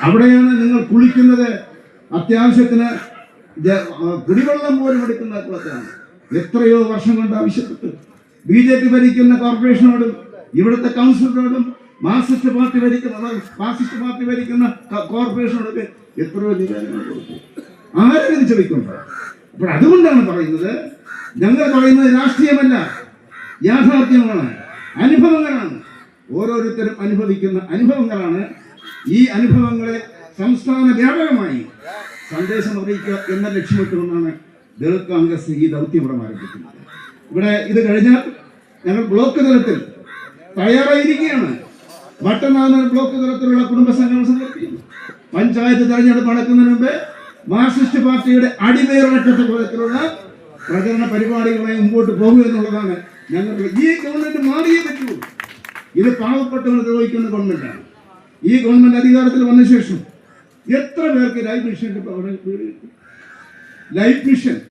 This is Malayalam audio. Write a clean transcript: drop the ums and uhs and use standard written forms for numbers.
അവിടെയാണ് നിങ്ങൾ കുളിക്കുന്നത്. അത്യാവശ്യത്തിന് കുടിവെള്ളം പോലും എടുക്കുന്ന കുളത്തിലാണ്. എത്രയോ വർഷം കൊണ്ട് ആവശ്യപ്പെട്ടു BJP ഭരിക്കുന്ന കോർപ്പറേഷനോടും ഇവിടുത്തെ കൗൺസിലറോടും മാർക്സിസ്റ്റ് പാർട്ടി ഭരിക്കുന്ന കോർപ്പറേഷനോടൊക്കെ എത്രയോ നിവേദനങ്ങൾ കൊടുത്തു. ആരെങ്കിലും ചെവിക്കൊണ്ടോ? അപ്പോൾ അതുകൊണ്ടാണ് പറയുന്നത്, ഞങ്ങൾ പറയുന്നത് രാഷ്ട്രീയമല്ല, യാഥാർത്ഥ്യമാണ്, അനുഭവങ്ങളാണ്. ഓരോരുത്തരും അനുഭവിക്കുന്ന അനുഭവങ്ങളാണ്. ഈ അനുഭവങ്ങളെ സംസ്ഥാന വ്യാപകമായി സന്ദേശം അറിയിക്കുക എന്ന ലക്ഷ്യമിട്ടുകൊണ്ടാണ് ദളിത് കോൺഗ്രസ് ഈ ദൗത്യം ഇവിടെ ആരംഭിക്കുന്നത്. ഇവിടെ ഇത് കഴിഞ്ഞാൽ ഞങ്ങൾ ബ്ലോക്ക് തലത്തിൽ തയ്യാറായിരിക്കുകയാണ്. മറ്റന്നാൾ ബ്ലോക്ക് തലത്തിലുള്ള കുടുംബ സംഘടന സംഘടിപ്പിക്കുന്നു. പഞ്ചായത്ത് തെരഞ്ഞെടുപ്പ് നടക്കുന്നതിന് മുമ്പ് മാർക്സിസ്റ്റ് പാർട്ടിയുടെ അടിവേറൊറ്റ തരത്തിലുള്ള പ്രചരണ പരിപാടികളുമായി മുമ്പോട്ട് പോകുക എന്നുള്ളതാണ് ഞങ്ങളുടെ. ഈ ഗവൺമെന്റ് മാറിയേ പറ്റൂ. ഇത് പാവപ്പെട്ടവർ നിർവഹിക്കുന്ന ഗവൺമെന്റാണ്. ഈ ഗവൺമെന്റ് അധികാരത്തിൽ വന്ന ശേഷം എത്ര പേർക്ക് ലൈഫ് മിഷൻ